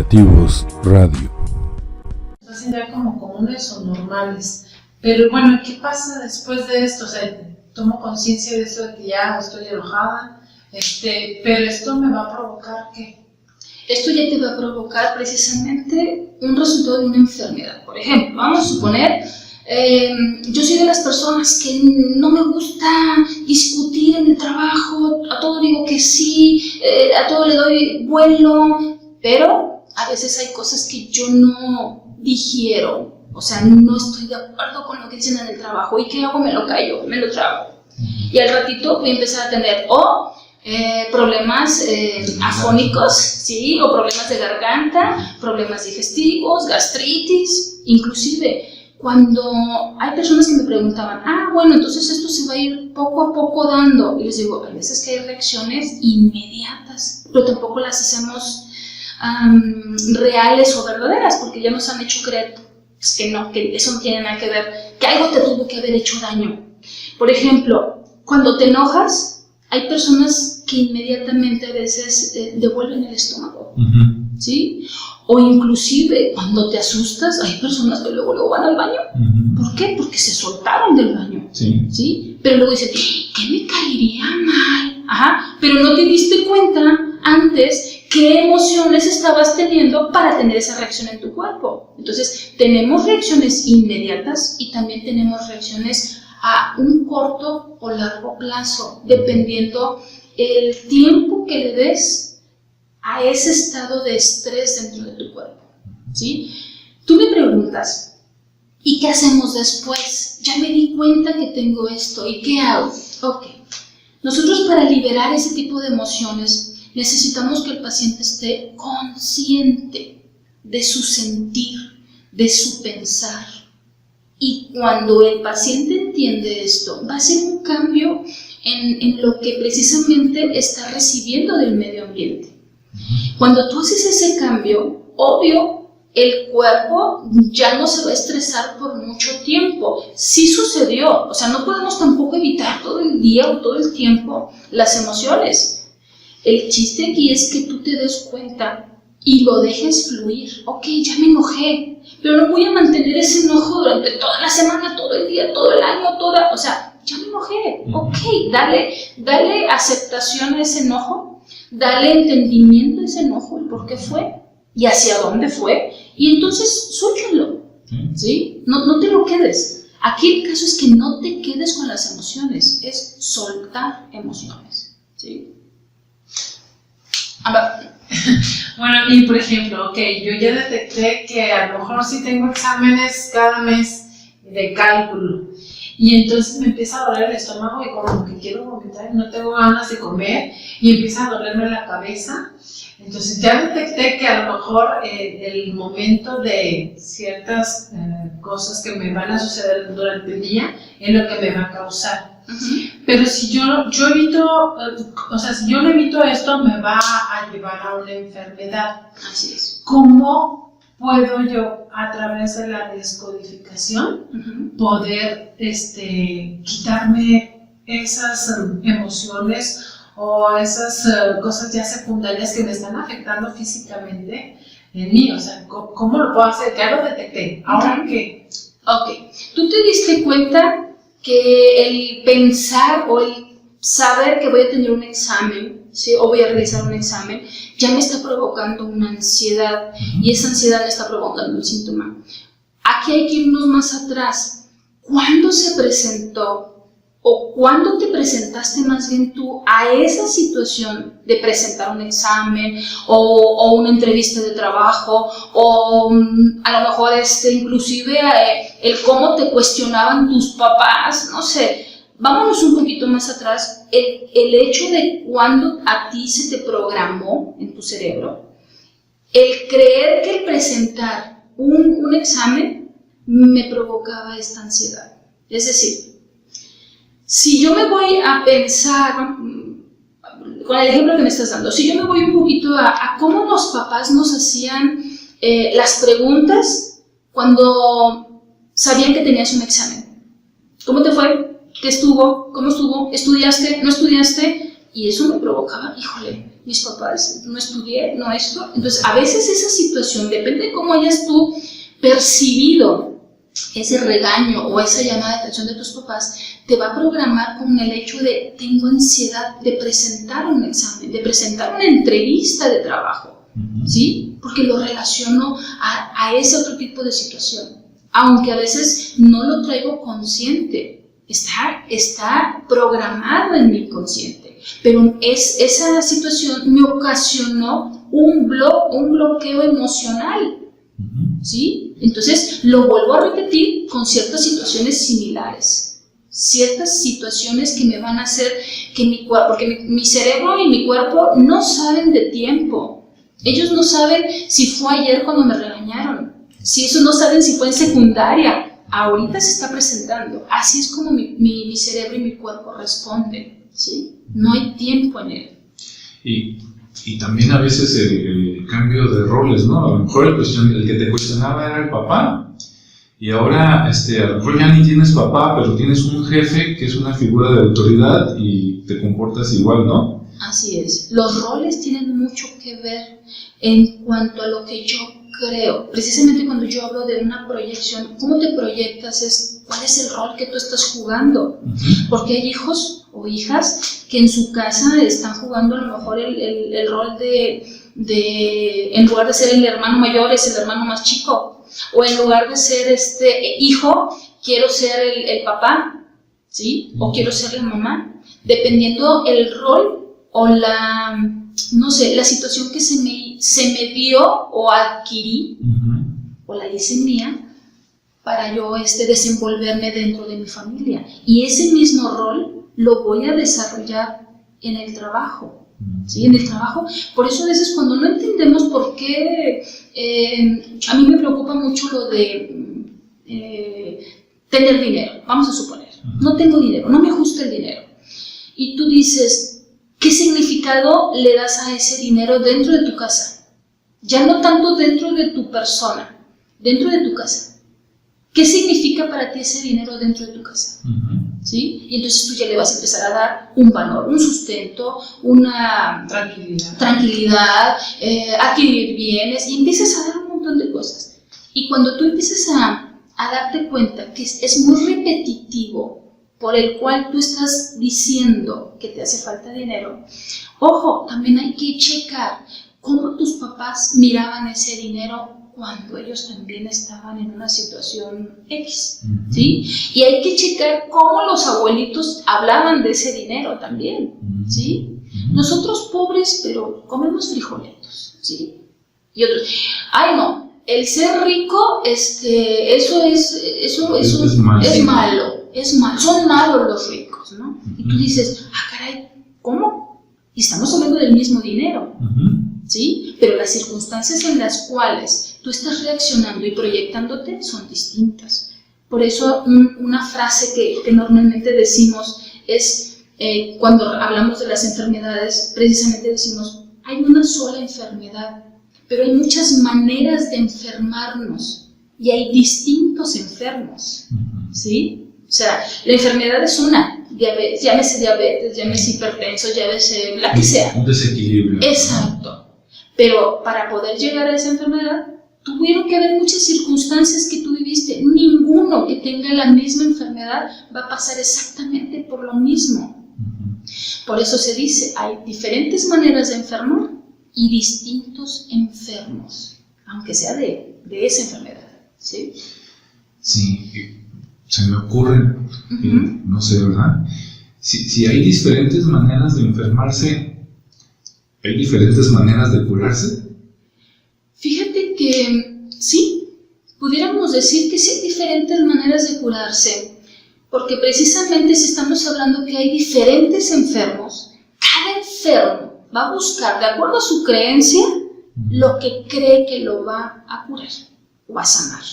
Creativos Radio. Hacen ya como comunes o normales. Pero bueno, ¿qué pasa después de esto? O sea, tomo conciencia de esto, de que ya estoy enojada, pero esto me va a provocar ¿qué? Esto ya te va a provocar precisamente un resultado de una enfermedad. Por ejemplo, vamos a suponer, yo soy de las personas que no me gusta discutir en el trabajo, a todo digo que sí, a todo le doy vuelo, pero a veces hay cosas que yo no digiero, o sea, no estoy de acuerdo con lo que dicen en el trabajo. ¿Y qué hago? Me lo callo, me lo trago. Y al ratito voy a empezar a tener problemas afónicos, ¿sí? O problemas de garganta, problemas digestivos, gastritis. Inclusive, cuando hay personas que me preguntaban, bueno, entonces esto se va a ir poco a poco dando. Y les digo, hay veces que hay reacciones inmediatas, pero tampoco las hacemos reales o verdaderas, porque ya nos han hecho creer que no, que eso no tiene nada que ver, que algo te tuvo que haber hecho daño. Por ejemplo, cuando te enojas, hay personas que inmediatamente a veces devuelven el estómago, ¿sí? O inclusive cuando te asustas, hay personas que luego van al baño. ¿Por qué? Porque se soltaron del baño, ¿sí? Pero luego dicen, ¿qué me caería mal? Pero no te diste cuenta antes qué emociones estabas teniendo para tener esa reacción en tu cuerpo. Entonces, tenemos reacciones inmediatas y también tenemos reacciones a un corto o largo plazo, dependiendo el tiempo que le des a ese estado de estrés dentro de tu cuerpo, ¿sí? Tú me preguntas, ¿y qué hacemos después? Ya me di cuenta que tengo esto, ¿y qué hago? Ok, nosotros para liberar ese tipo de emociones necesitamos que el paciente esté consciente de su sentir, de su pensar. Y cuando el paciente entiende esto, va a ser un cambio en lo que precisamente está recibiendo del medio ambiente. Cuando tú haces ese cambio, obvio, el cuerpo ya no se va a estresar por mucho tiempo. Sí sucedió, o sea, no podemos tampoco evitar todo el día o todo el tiempo las emociones. El chiste aquí es que tú te des cuenta y lo dejes fluir. Ok, ya me enojé, pero no voy a mantener ese enojo durante toda la semana, todo el día, todo el año, o sea, ya me enojé. Ok, dale aceptación a ese enojo, dale entendimiento a ese enojo, el por qué fue y hacia dónde fue, y entonces suéltalo, ¿sí? No te lo quedes. Aquí el caso es que no te quedes con las emociones, es soltar emociones, ¿sí? Bueno, y por ejemplo, yo ya detecté que a lo mejor sí tengo exámenes cada mes de cálculo y entonces me empieza a doler el estómago y como que quiero vomitar y no tengo ganas de comer y empieza a dolerme la cabeza. Entonces ya detecté que a lo mejor el momento de ciertas cosas que me van a suceder durante el día es lo que me va a causar. Pero si yo evito, si yo no evito esto, me va a llevar a una enfermedad. Así es. ¿Cómo puedo yo, a través de la descodificación, poder quitarme esas emociones o esas cosas ya secundarias que me están afectando físicamente en mí? O sea, ¿cómo lo puedo hacer? Ya lo detecté. ¿Ahora qué? Ok, tú te diste cuenta que el pensar o el saber que voy a tener un examen, ¿sí? O voy a realizar un examen, ya me está provocando una ansiedad y esa ansiedad me está provocando un síntoma. Aquí hay que irnos más atrás. ¿Cuándo se presentó o cuándo te presentaste más bien tú a esa situación de presentar un examen o una entrevista de trabajo o a lo mejor inclusive el cómo te cuestionaban tus papás, no sé? Vámonos un poquito más atrás, el hecho de cuando a ti se te programó en tu cerebro el creer que el presentar un examen me provocaba esta ansiedad. Es decir, si yo me voy a pensar, con el ejemplo que me estás dando, si yo me voy un poquito a cómo los papás nos hacían las preguntas cuando sabían que tenías un examen. ¿Cómo te fue? ¿Qué estuvo? ¿Cómo estuvo? ¿Estudiaste? ¿No estudiaste? y eso me provocaba, híjole, mis papás, no estudié, no esto. Entonces, a veces esa situación, depende de cómo hayas tú percibido ese regaño o esa llamada de atención de tus papás, te va a programar con el hecho de tengo ansiedad de presentar un examen, de presentar una entrevista de trabajo, ¿sí? Porque lo relaciono a ese otro tipo de situación, aunque a veces no lo traigo consciente, está programado en mi inconsciente, pero esa situación me ocasionó un bloqueo emocional, ¿sí? Entonces lo vuelvo a repetir con ciertas situaciones similares, ciertas situaciones que me van a hacer que mi cuerpo, porque mi cerebro y mi cuerpo no saben de tiempo, ellos no saben si fue ayer cuando me regañaron, si eso no saben si fue en secundaria, ahorita se está presentando, así es como mi cerebro y mi cuerpo responden, ¿sí? No hay tiempo en él. Y también a veces el cambio de roles, ¿no? A lo mejor el que te cuestionaba era el papá, y ahora a lo mejor ya ni tienes papá, pero tienes un jefe que es una figura de autoridad y te comportas igual, ¿no? Así es. Los roles tienen mucho que ver en cuanto a lo que yo creo. Precisamente cuando yo hablo de una proyección, ¿cómo te proyectas? ¿Cuál es el rol que tú estás jugando? Porque hay hijos o hijas que en su casa están jugando a lo mejor el rol de en lugar de ser el hermano mayor, es el hermano más chico, o en lugar de ser hijo, quiero ser el papá, ¿sí? O quiero ser la mamá, dependiendo el rol o no sé, la situación que se me dio o adquirí, o la hice mía, para yo desenvolverme dentro de mi familia. Y ese mismo rol lo voy a desarrollar en el trabajo, ¿sí? En el trabajo. Por eso a veces cuando no entendemos por qué, a mí me preocupa mucho lo de tener dinero, vamos a suponer, no tengo dinero, no me gusta el dinero. Y tú dices, ¿qué significado le das a ese dinero dentro de tu casa? Ya no tanto dentro de tu persona, dentro de tu casa. ¿Qué significa para ti ese dinero dentro de tu casa? ¿Sí? Y entonces tú ya le vas a empezar a dar un valor, un sustento, una tranquilidad, adquirir bienes, y empiezas a dar un montón de cosas. Y cuando tú empiezas a darte cuenta que es muy repetitivo, por el cual tú estás diciendo que te hace falta dinero, ojo, también hay que checar cómo tus papás miraban ese dinero cuando ellos también estaban en una situación X, ¿sí? Y hay que checar cómo los abuelitos hablaban de ese dinero también, ¿sí? Nosotros pobres, pero comemos frijolitos, ¿sí? Y otros, ay no, el ser rico, eso es malo. Es malo, son malos los ricos, ¿no? Y tú dices, caray, ¿cómo? Y estamos hablando del mismo dinero, ¿sí? Pero las circunstancias en las cuales tú estás reaccionando y proyectándote son distintas. Por eso una frase que normalmente decimos es, cuando hablamos de las enfermedades, precisamente decimos, hay una sola enfermedad, pero hay muchas maneras de enfermarnos y hay distintos enfermos, ¿sí? O sea, la enfermedad es una, llámese diabetes, llámese hipertenso, llámese la que sea. Un desequilibrio. Exacto. Pero para poder llegar a esa enfermedad, tuvieron que haber muchas circunstancias que tú viviste. Ninguno que tenga la misma enfermedad va a pasar exactamente por lo mismo. Por eso se dice, hay diferentes maneras de enfermar y distintos enfermos, aunque sea de esa enfermedad, ¿sí? Sí. Se me ocurre, no sé, ¿verdad? Si hay diferentes maneras de enfermarse, ¿hay diferentes maneras de curarse? Fíjate que sí, pudiéramos decir que sí hay diferentes maneras de curarse, porque precisamente si estamos hablando que hay diferentes enfermos, cada enfermo va a buscar, de acuerdo a su creencia, lo que cree que lo va a curar o a sanar.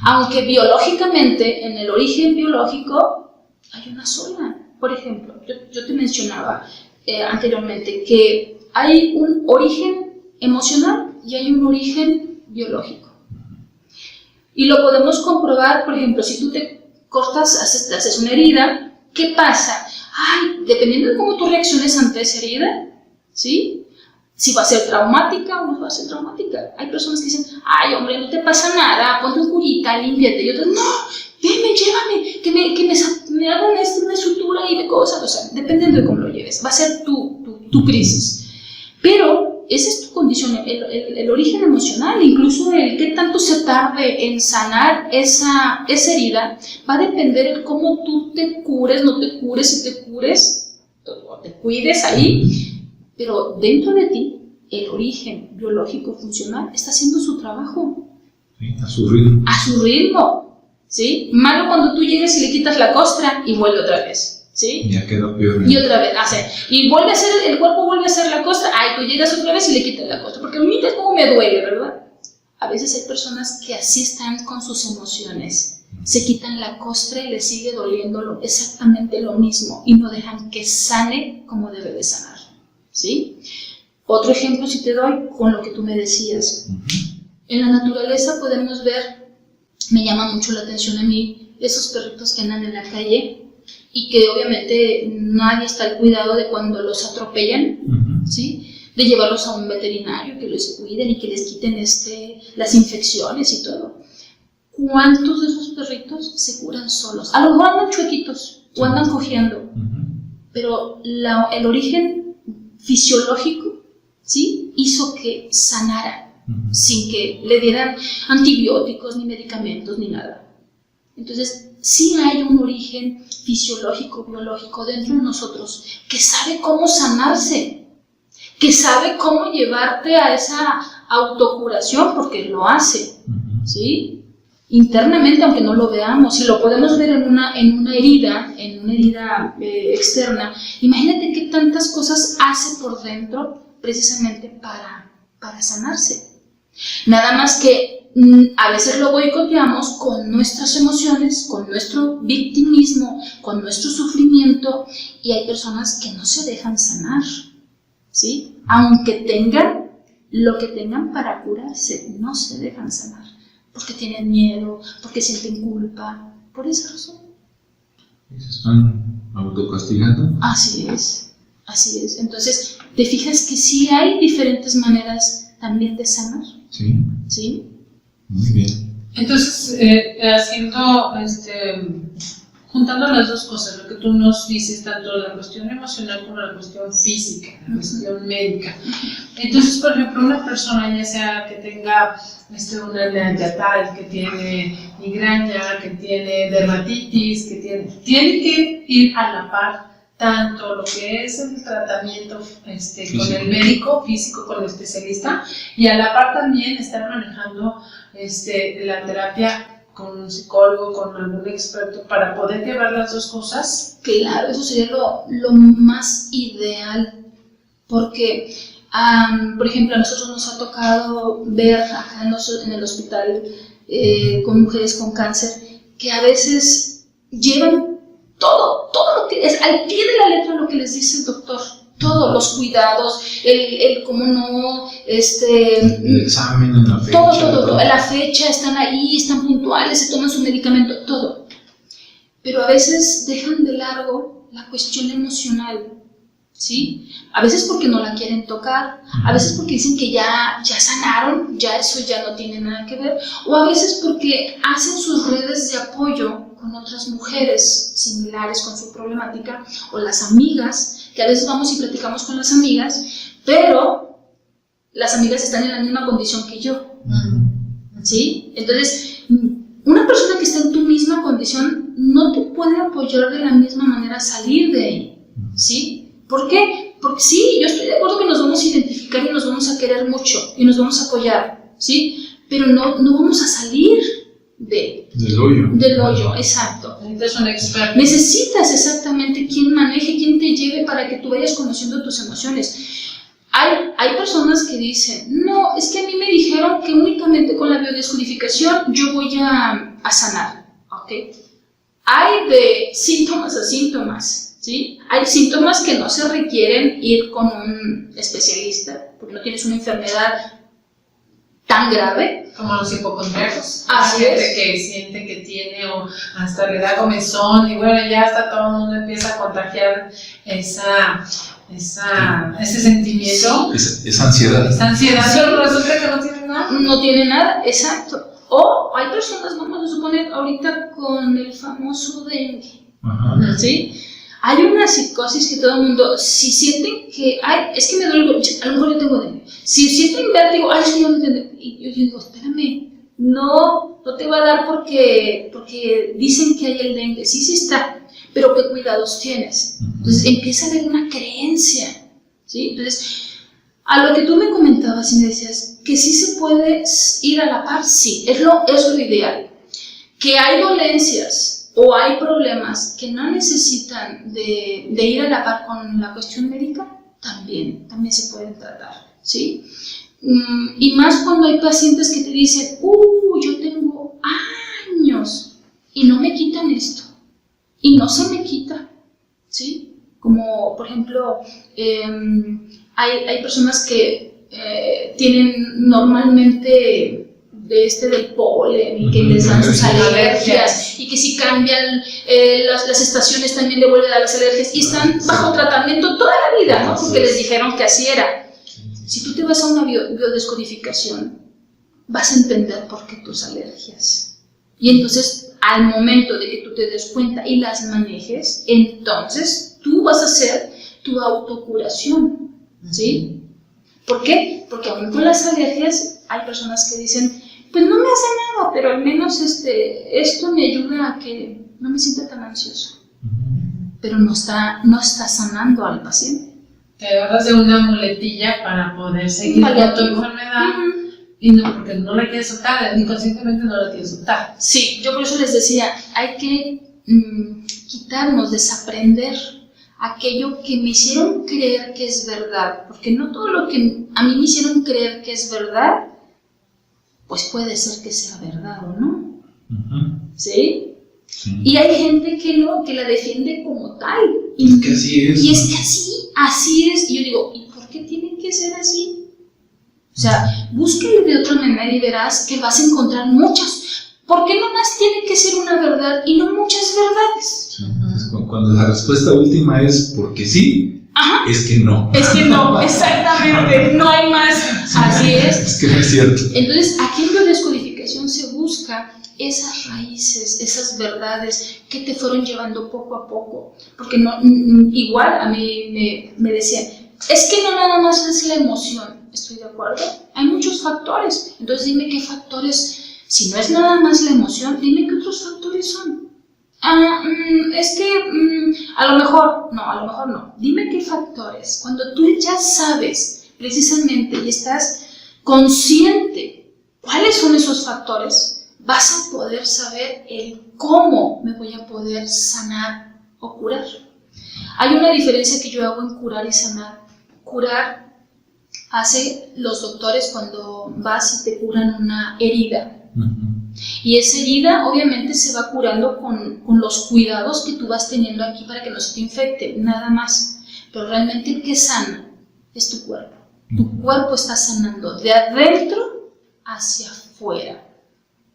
Aunque biológicamente, en el origen biológico, hay una sola. Por ejemplo, yo te mencionaba anteriormente que hay un origen emocional y hay un origen biológico. Y lo podemos comprobar, por ejemplo, si tú te cortas, haces una herida, ¿qué pasa? Ay, dependiendo de cómo tú reacciones ante esa herida, ¿sí? Si va a ser traumática o no va a ser traumática. Hay personas que dicen, ay, hombre, no te pasa nada, ponte un curita, límpiate. Y otras, no, venme, llévame, que me hagan una sutura y de cosas. O sea, dependiendo de cómo lo lleves, va a ser tu crisis. Pero esa es tu condición, el origen emocional, incluso el qué tanto se tarde en sanar esa herida, va a depender de cómo tú te cures, no te cures, si te cures, o te cuides ahí. Pero dentro de ti, el origen biológico funcional está haciendo su trabajo. Sí, a su ritmo. A su ritmo, ¿sí? Malo cuando tú llegas y le quitas la costra y vuelve otra vez, ¿sí? Ya quedó peor. Y otra vez, y vuelve a hacer, el cuerpo vuelve a hacer la costra, ay, tú llegas otra vez y le quitas la costra, porque mira cómo me duele, ¿verdad? A veces hay personas que así están con sus emociones, se quitan la costra y les sigue doliendo exactamente lo mismo y no dejan que sane como debe de sanar. ¿Sí? Otro ejemplo, si te doy, con lo que tú me decías. En la naturaleza podemos ver, me llama mucho la atención a mí, esos perritos que andan en la calle y que obviamente nadie está al cuidado de cuando los atropellan, ¿sí? De llevarlos a un veterinario, que los cuiden y que les quiten las infecciones y todo. ¿Cuántos de esos perritos se curan solos? A lo mejor andan chuequitos o andan cojeando, pero el origen fisiológico, ¿sí? Hizo que sanara sin que le dieran antibióticos, ni medicamentos, ni nada. Entonces, sí hay un origen fisiológico, biológico dentro de nosotros que sabe cómo sanarse, que sabe cómo llevarte a esa autocuración, porque lo hace, ¿sí? Internamente, aunque no lo veamos, si lo podemos ver en una herida externa, imagínate qué tantas cosas hace por dentro precisamente para sanarse. Nada más que a veces lo boicoteamos con nuestras emociones, con nuestro victimismo, con nuestro sufrimiento, y hay personas que no se dejan sanar, ¿sí? Aunque tengan lo que tengan para curarse, no se dejan sanar. Porque tienen miedo, porque sienten culpa, por esa razón. ¿Se están autocastigando? Así es. Entonces, ¿te fijas que sí hay diferentes maneras también de sanar? Sí. ¿Sí? Muy bien. Entonces, juntando las dos cosas, lo que tú nos dices, tanto la cuestión emocional como la cuestión física, la cuestión médica. Entonces, por ejemplo, una persona, ya sea que tenga una hernia yatal, que tiene migraña, que tiene dermatitis, que tiene que ir a la par tanto lo que es el tratamiento con el médico físico, con el especialista, y a la par también estar manejando la terapia con un psicólogo, con algún experto, para poder llevar las dos cosas. Claro, eso sería lo más ideal, porque, por ejemplo, a nosotros nos ha tocado ver acá en el hospital con mujeres con cáncer, que a veces llevan todo lo que es al pie de la letra lo que les dice el doctor. Todos los cuidados, el cómo no, el examen, en la fecha. Todo. La fecha, están ahí, están puntuales, se toman su medicamento, todo. Pero a veces dejan de largo la cuestión emocional, ¿sí? A veces porque no la quieren tocar, a veces porque dicen que ya sanaron, ya eso ya no tiene nada que ver, o a veces porque hacen sus redes de apoyo con otras mujeres similares con su problemática, o las amigas, que a veces vamos y platicamos con las amigas, pero las amigas están en la misma condición que yo, ¿sí? Entonces, una persona que está en tu misma condición no te puede apoyar de la misma manera a salir de ahí, ¿sí? ¿Por qué? Porque sí, yo estoy de acuerdo que nos vamos a identificar y nos vamos a querer mucho y nos vamos a apoyar, ¿sí? Pero no vamos a salir del hoyo, exacto. Necesitas un experto. Necesitas exactamente quien maneje, quien te lleve para que tú vayas conociendo tus emociones. Hay personas que dicen, no, es que a mí me dijeron que únicamente con la biodescodificación yo voy a sanar, ¿ok? Hay de síntomas a síntomas, ¿sí? Hay síntomas que no se requieren ir con un especialista, porque no tienes una enfermedad tan grave. Como los hipocondríacos. Así La gente es. que siente que tiene o hasta le da comezón y bueno, ya hasta todo el mundo empieza a contagiar ese sentimiento. Esa ansiedad. Esa ansiedad, Sí. pero resulta que no tiene nada. No tiene nada, exacto. O hay personas, vamos a suponer, ahorita con el famoso dengue, Ajá. ¿sí? Hay una psicosis que todo el mundo, si sienten que, ay, es que me duele, a lo mejor yo tengo dengue. Si sienten vértigo, ay, es que yo no tengo. Y yo digo, espérame, no te va a dar porque dicen que hay el dengue. Sí está, pero ¿qué cuidados tienes? Entonces empieza a haber una creencia, ¿sí? Entonces, a lo que tú me comentabas y me decías, que sí se puede ir a la par, sí, es lo ideal. Que hay dolencias o hay problemas que no necesitan de ir a la par con la cuestión médica, también se pueden tratar, ¿sí? Y más cuando hay pacientes que te dicen, yo tengo años y no me quitan esto, y no se me quita, ¿sí? Como, por ejemplo, hay personas que tienen normalmente del polen y que les dan sus alergias y que si cambian las estaciones también le vuelven a dar las alergias y están bajo tratamiento toda la vida, ¿no? Porque les dijeron que así era. Si tú te vas a una biodescodificación, vas a entender por qué tus alergias. Y entonces, al momento de que tú te des cuenta y las manejes, entonces tú vas a hacer tu autocuración, ¿sí? ¿Por qué? Porque aún con las alergias hay personas que dicen, pues no me hace nada, pero al menos esto me ayuda a que no me sienta tan ansioso. Pero no está sanando al paciente. Te agarras de una muletilla para poder seguir con tu enfermedad y no, porque no la quieres soltar, inconscientemente no la quieres soltar. Sí, yo por eso les decía, hay que quitarnos, desaprender aquello que me hicieron creer que es verdad, porque no todo lo que a mí me hicieron creer que es verdad, pues puede ser que sea verdad o no. ¿Sí? Sí. Y hay gente que no, que la defiende como tal. Es que así es. Y es que así es. Y yo digo, ¿y por qué tiene que ser así? O sea, búscale de otra manera y verás que vas a encontrar muchas. ¿Por qué nomás tiene que ser una verdad y no muchas verdades? Sí. Entonces, cuando la respuesta última es porque sí, ajá, es que no. Es que no, exactamente, no hay más. Sí, así es. Es que no es cierto. Entonces, aquí en biodescodificación se busca esas raíces, esas verdades que te fueron llevando poco a poco. Porque no, igual a mí me decían, es que no nada más es la emoción. Estoy de acuerdo, hay muchos factores. Entonces dime qué factores, si no es nada más la emoción, dime qué otros factores son. Es que a lo mejor no. Dime qué factores. Cuando tú ya sabes precisamente y estás consciente cuáles son esos factores, vas a poder saber el cómo me voy a poder sanar o curar. Hay una diferencia que yo hago en curar y sanar. Curar hace los doctores cuando vas y te curan una herida. Y esa herida obviamente se va curando con los cuidados que tú vas teniendo aquí para que no se te infecte, nada más. Pero realmente el que sana es tu cuerpo. Tu cuerpo está sanando de adentro hacia afuera.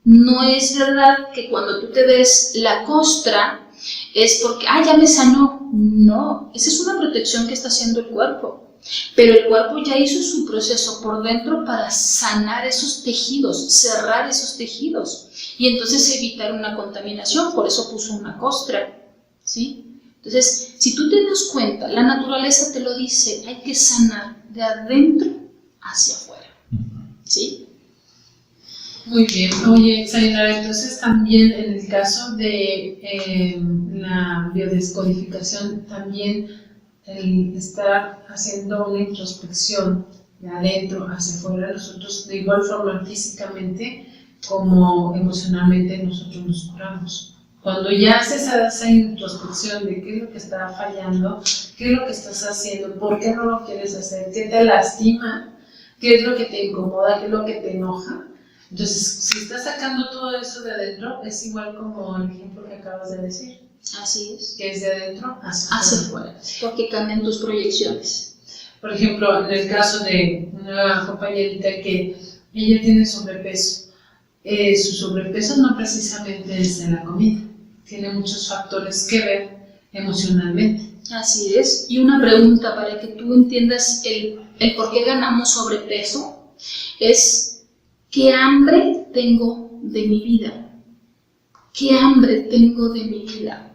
No es verdad que cuando tú te ves la costra es porque, ya me sanó. No, esa es una protección que está haciendo el cuerpo. Pero el cuerpo ya hizo su proceso por dentro para sanar esos tejidos, cerrar esos tejidos y entonces evitar una contaminación, por eso puso una costra, ¿sí? Entonces, si tú te das cuenta, la naturaleza te lo dice, hay que sanar de adentro hacia afuera, ¿sí? Muy bien. Oye, Sayonara, entonces también en el caso de la biodescodificación, también el estar haciendo una introspección de adentro hacia afuera, nosotros de igual forma físicamente como emocionalmente nosotros nos curamos. Cuando ya haces esa introspección de qué es lo que está fallando, qué es lo que estás haciendo, por qué no lo quieres hacer, qué te lastima, qué es lo que te incomoda, qué es lo que te enoja. Entonces, si estás sacando todo eso de adentro, es igual como el ejemplo que acabas de decir. Así es. Que es de adentro hacia afuera. Porque cambian tus proyecciones. Por ejemplo, en el caso de una compañerita que ella tiene sobrepeso. Su sobrepeso no precisamente es de la comida, tiene muchos factores que ver emocionalmente. Así es. Y una pregunta para que tú entiendas el por qué ganamos sobrepeso es: ¿qué hambre tengo de mi vida? ¿Qué hambre tengo de mi vida?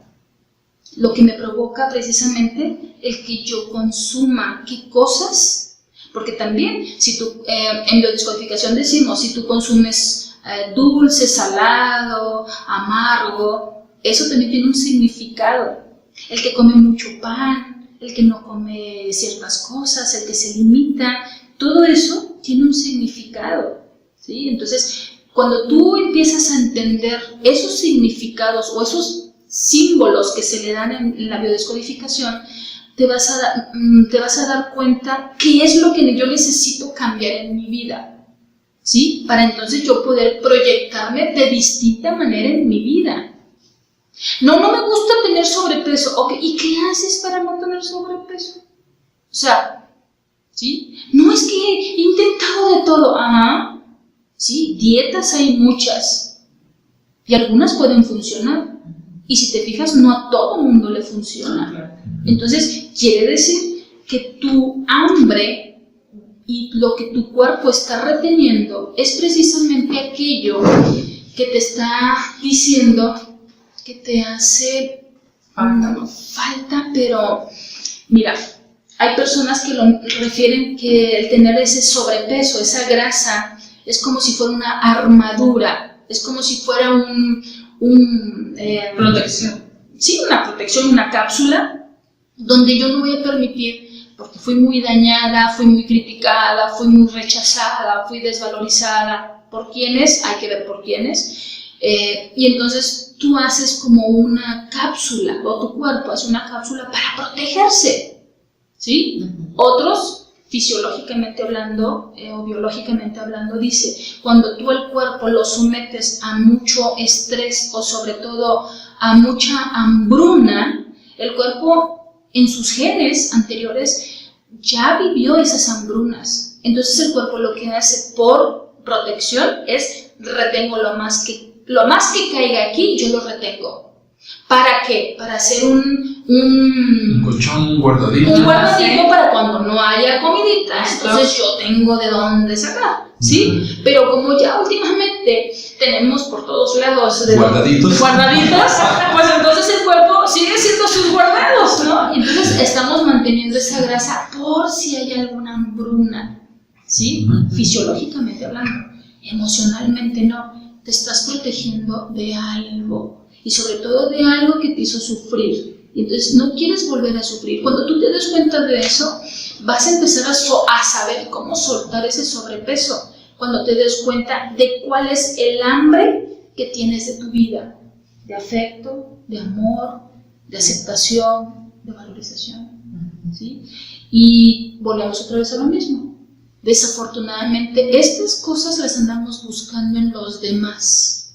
Lo que me provoca precisamente el que yo consuma qué cosas, porque también si tú, en biodescodificación decimos, si tú consumes dulce, salado, amargo, eso también tiene un significado. El que come mucho pan, el que no come ciertas cosas, el que se limita, todo eso tiene un significado, ¿sí? Entonces, cuando tú empiezas a entender esos significados o esos símbolos que se le dan en la biodescodificación, te vas a dar cuenta qué es lo que yo necesito cambiar en mi vida, ¿sí? Para entonces yo poder proyectarme de distinta manera en mi vida. No me gusta tener sobrepeso. Ok, ¿y qué haces para no tener sobrepeso? O sea, ¿sí? No es que he intentado de todo. Ajá, sí, dietas hay muchas y algunas pueden funcionar. Y si te fijas, no a todo mundo le funciona. Entonces, quiere decir que tu hambre y lo que tu cuerpo está reteniendo es precisamente aquello que te está diciendo que te hace falta, pero mira, hay personas que lo refieren que el tener ese sobrepeso, esa grasa, es como si fuera una armadura, es como si fuera protección. Sí, una protección, una cápsula, donde yo no voy a permitir, porque fui muy dañada, fui muy criticada, fui muy rechazada, fui desvalorizada. ¿Por quiénes? Hay que ver por quiénes. Y entonces tú haces como una cápsula, o tu cuerpo hace una cápsula para protegerse, ¿sí? Otros, fisiológicamente hablando o biológicamente hablando, dice, cuando tú el cuerpo lo sometes a mucho estrés o sobre todo a mucha hambruna, el cuerpo en sus genes anteriores ya vivió esas hambrunas. Entonces el cuerpo lo que hace por protección es retengo lo más que caiga aquí, yo lo retengo. ¿Para qué? Para hacer un colchón, un guardadito. Un guardadito para cuando no haya comidita, entonces yo tengo de dónde sacar, ¿sí? Pero como ya últimamente tenemos por todos lados guardaditos, pues entonces el cuerpo sigue haciendo sus guardados, ¿no? Y entonces estamos manteniendo esa grasa por si hay alguna hambruna, ¿sí? Fisiológicamente hablando, emocionalmente no. Te estás protegiendo de algo y sobre todo de algo que te hizo sufrir y entonces no quieres volver a sufrir. Cuando tú te des cuenta de eso, vas a empezar a saber cómo soltar ese sobrepeso, cuando te des cuenta de cuál es el hambre que tienes de tu vida, de afecto, de amor, de aceptación, de valorización, ¿sí? Y volvemos otra vez a lo mismo. Desafortunadamente, estas cosas las andamos buscando en los demás,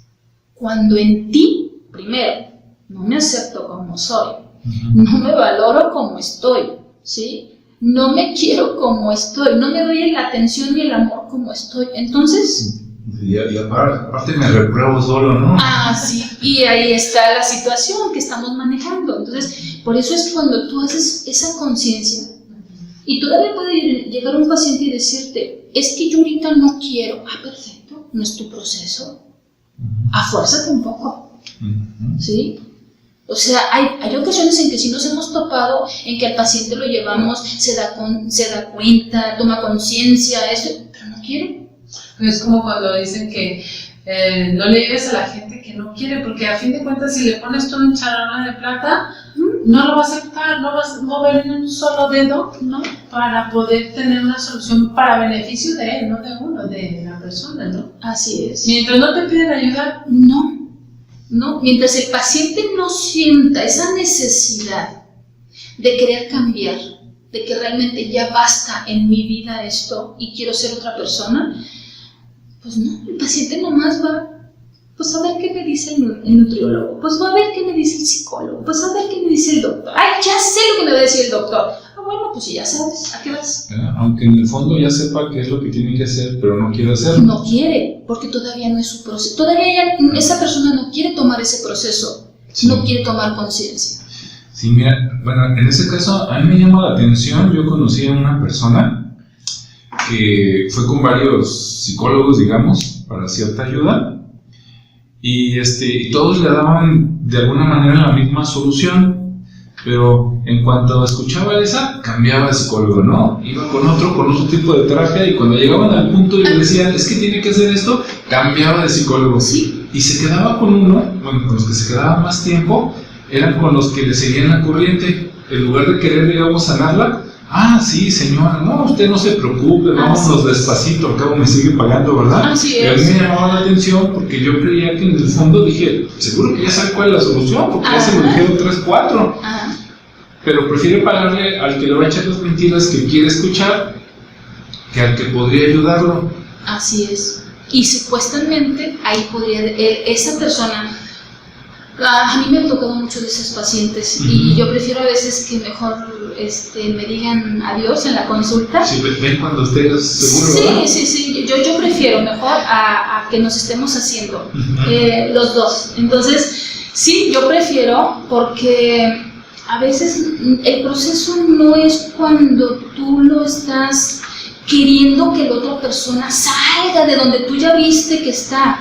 cuando en ti, primero, no me acepto como soy, no me valoro como estoy, ¿sí? No me quiero como estoy, no me doy la atención y el amor como estoy, entonces... Y aparte me repruebo solo, ¿no? Sí, y ahí está la situación que estamos manejando. Entonces, por eso es cuando tú haces esa conciencia. Y todavía puede llegar un paciente y decirte, es que yo ahorita no quiero. Perfecto, no es tu proceso. Afuérzate un poco, ¿sí? O sea, hay ocasiones en que sí nos hemos topado, en que al paciente lo llevamos, se da cuenta, toma conciencia, pero no quiere. Es como cuando dicen que no le lleves a la gente que no quiere, porque a fin de cuentas si le pones tú una charana de plata, no lo va a aceptar, no vas a mover ni un solo dedo, ¿no? Para poder tener una solución para beneficio de él, no de uno, de la persona, ¿no? Así es. Mientras no te piden ayuda, no, mientras el paciente no sienta esa necesidad de querer cambiar, de que realmente ya basta en mi vida esto y quiero ser otra persona, pues no, el paciente nomás va Pues a ver qué me dice el nutriólogo, pues a ver qué me dice el psicólogo, pues a ver qué me dice el doctor. ¡Ay, ya sé lo que me va a decir el doctor! Ah, bueno, pues si ya sabes, ¿a qué vas? Aunque en el fondo ya sepa qué es lo que tiene que hacer, pero no quiere hacerlo. No quiere, porque todavía no es su proceso. Todavía esa persona no quiere tomar ese proceso, sí. No quiere tomar conciencia. Sí, mira, bueno, en ese caso a mí me llama la atención. Yo conocí a una persona que fue con varios psicólogos, digamos, para cierta ayuda. Y todos le daban de alguna manera la misma solución, pero en cuanto escuchaba esa, cambiaba de psicólogo, ¿no? Iba con otro tipo de terapia, y cuando llegaban al punto y le decían, es que tiene que hacer esto, cambiaba de psicólogo. Sí. Y se quedaba con uno, bueno, con los que se quedaban más tiempo, eran con los que le seguían la corriente. En lugar de querer, digamos, sanarla, sí, señora, no, usted no se preocupe, vámonos despacito, al cabo me sigue pagando, ¿verdad? Así y a mí me llamaba la atención porque yo creía que en el fondo dije, seguro que ya sabe cuál es la solución, porque ya se lo dijeron 3, 4. Pero prefiere pagarle al que le va a echar las mentiras que quiere escuchar que al que podría ayudarlo. Así es. Y supuestamente ahí podría, esa persona, a mí me han tocado mucho de esos pacientes, y yo prefiero a veces que mejor me digan adiós en la consulta. Sí, ven cuando estés seguro, ¿verdad? Sí, yo prefiero mejor a que nos estemos haciendo los dos. Entonces, sí, yo prefiero, porque a veces el proceso no es cuando tú lo estás queriendo que la otra persona salga de donde tú ya viste que está.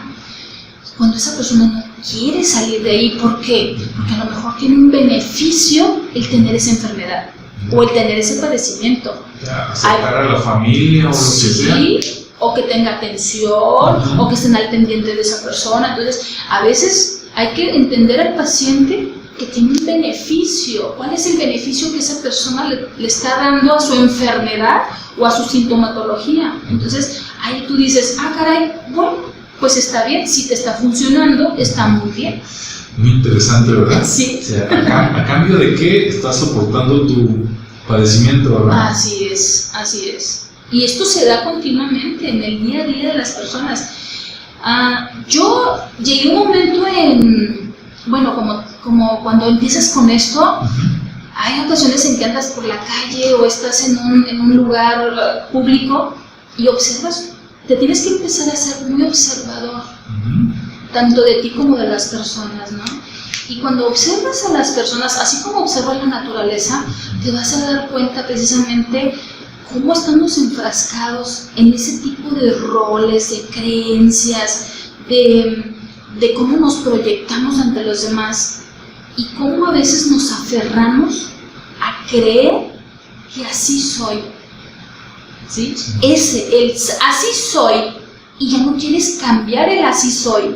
Cuando esa persona no quiere salir de ahí, ¿por qué? Porque a lo mejor tiene un beneficio el tener esa enfermedad o el tener ese padecimiento. Aceptar a la familia o lo que sea. O que tenga atención, o que estén al pendiente de esa persona. Entonces, a veces hay que entender al paciente que tiene un beneficio. ¿Cuál es el beneficio que esa persona le está dando a su enfermedad o a su sintomatología? Entonces, ahí tú dices, caray, bueno, pues está bien, si te está funcionando, está muy bien. Muy interesante, ¿verdad? Sí. O sea, ¿a cambio de qué estás soportando tu padecimiento, verdad? Así es. Y esto se da continuamente en el día a día de las personas. Yo llegué un momento como cuando empiezas con esto, hay ocasiones en que andas por la calle o estás en un lugar público y observas. Te tienes que empezar a ser muy observador, tanto de ti como de las personas, ¿no? Y cuando observas a las personas, así como observas la naturaleza, te vas a dar cuenta precisamente cómo estamos enfrascados en ese tipo de roles, de creencias, de cómo nos proyectamos ante los demás y cómo a veces nos aferramos a creer que así soy. ¿Sí? Así soy, y ya no quieres cambiar el así soy.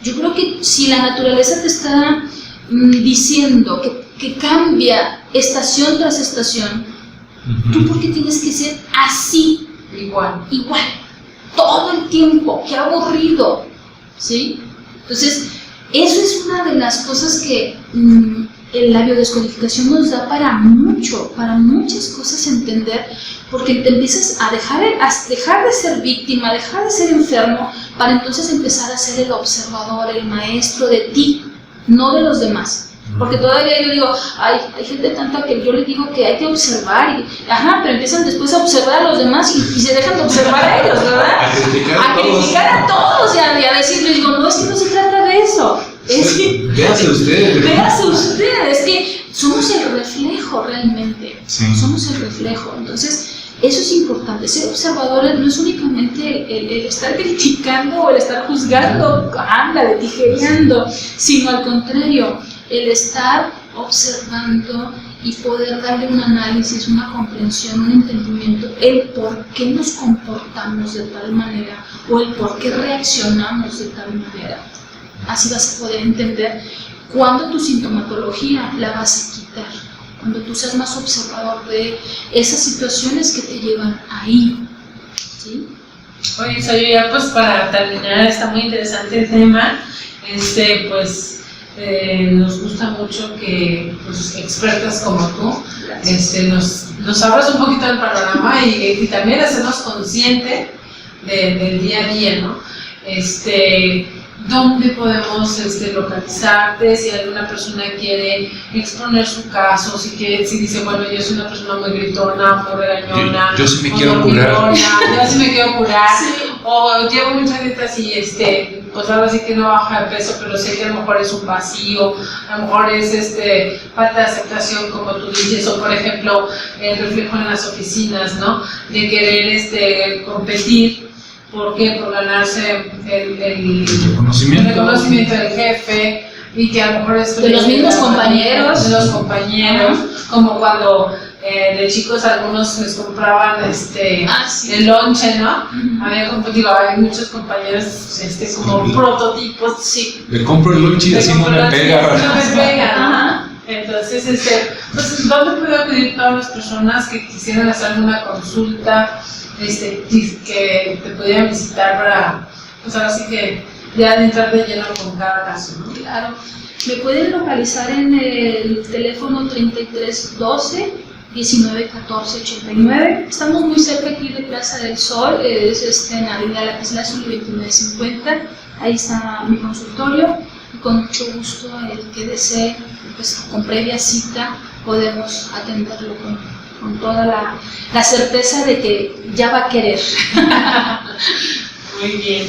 Yo creo que si la naturaleza te está diciendo que cambia estación tras estación, ¿tú por qué tienes que ser así? Igual, todo el tiempo. ¡Qué aburrido! ¿Sí? Entonces, eso es una de las cosas que la biodescodificación nos da para muchas cosas entender, porque te empiezas a dejar de ser víctima, dejar de ser enfermo, para entonces empezar a ser el observador, el maestro de ti, no de los demás. Porque todavía yo digo, hay gente tanta que yo les digo que hay que observar, pero empiezan después a observar a los demás y se dejan de observar a ellos, ¿verdad? A criticar a todos y a decirles, digo, no, es que no se trata de eso. Véase usted, es que somos el reflejo realmente, somos el reflejo. Entonces, eso es importante, ser observadores no es únicamente el estar criticando o el estar juzgando, tijereando, sino al contrario, el estar observando y poder darle un análisis, una comprensión, un entendimiento, el por qué nos comportamos de tal manera o el por qué reaccionamos de tal manera. Así vas a poder entender cuándo tu sintomatología la vas a quitar, cuando tú seas más observador de esas situaciones que te llevan ahí. ¿Sí? Oye, soy ya pues para terminar, está muy interesante el tema. Nos gusta mucho que pues, expertas como tú nos abras un poquito del panorama y también hacernos consciente del día a día, ¿no? dónde podemos localizarte, si alguna persona quiere exponer su caso, si dice, bueno, yo soy una persona muy gritona, muy regañona, yo sí me quiero curar. Yo sí me quiero curar, Sí. o llevo muchas dietas y pues ahora sí que no baja de peso, pero sé que a lo mejor es un vacío, a lo mejor es falta de aceptación, como tú dices, o por ejemplo, el reflejo en las oficinas, ¿no? De querer competir. ¿Por qué? Por ganarse el reconocimiento del jefe, y que a lo mejor es de los mismos compañeros. De los compañeros, como cuando de chicos algunos les compraban sí. el lonche, ¿no? Uh-huh. Hay muchos compañeros como prototipos. Sí. Le compro el lonche y así no me pega. No me pega, ¿no? Ajá. Entonces, pues, ¿dónde puedo acudir todas las personas que quisieran hacer una consulta, que te pudieran visitar para, pues ahora sí que ya entrar de lleno con cada caso, ¿no? Claro. Me pueden localizar en el teléfono 3312 1914 89. Estamos muy cerca aquí de Plaza del Sol, es en Avenida Lapislázuli 2950. Ahí está mi consultorio y con mucho gusto el que desee, pues con previa cita podemos atenderlo con toda la certeza de que ya va a querer. Muy bien.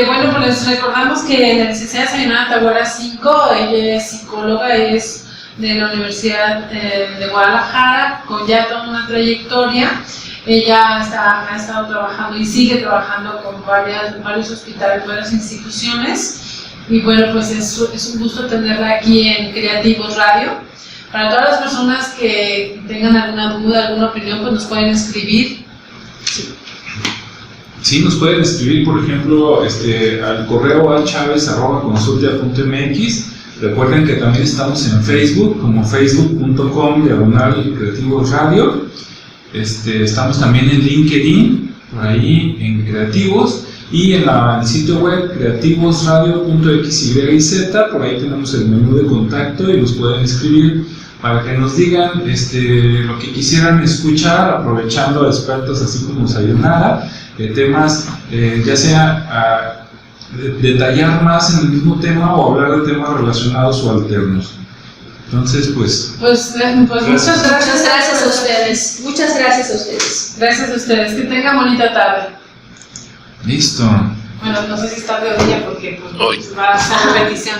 Bueno, pues les recordamos que la licenciada Sayonara Tawara 5, ella es psicóloga, es de la Universidad de Guadalajara, con ya toda una trayectoria. Ella ha estado trabajando y sigue trabajando con varios hospitales, varias instituciones. Y bueno, pues es un gusto tenerla aquí en Creativos Radio. Para todas las personas que tengan alguna duda, alguna opinión, pues nos pueden escribir. Sí, nos pueden escribir, por ejemplo, al correo alchaves@consulta.mx. Recuerden que también estamos en Facebook, como facebook.com/Creativos Radio. Estamos también en LinkedIn, por ahí en Creativos, y en el sitio web creativosradio.xyz. Por ahí tenemos el menú de contacto y nos pueden escribir para que nos digan lo que quisieran escuchar, aprovechando a expertos así como Sayonara, temas, ya sea detallar más en el mismo tema o hablar de temas relacionados o alternos. Entonces, pues muchas gracias. Muchas gracias a ustedes. Muchas gracias a ustedes. Gracias a ustedes. Que tengan bonita tarde. Listo. Bueno, no sé si es tarde o día porque pues, va a ser repetición.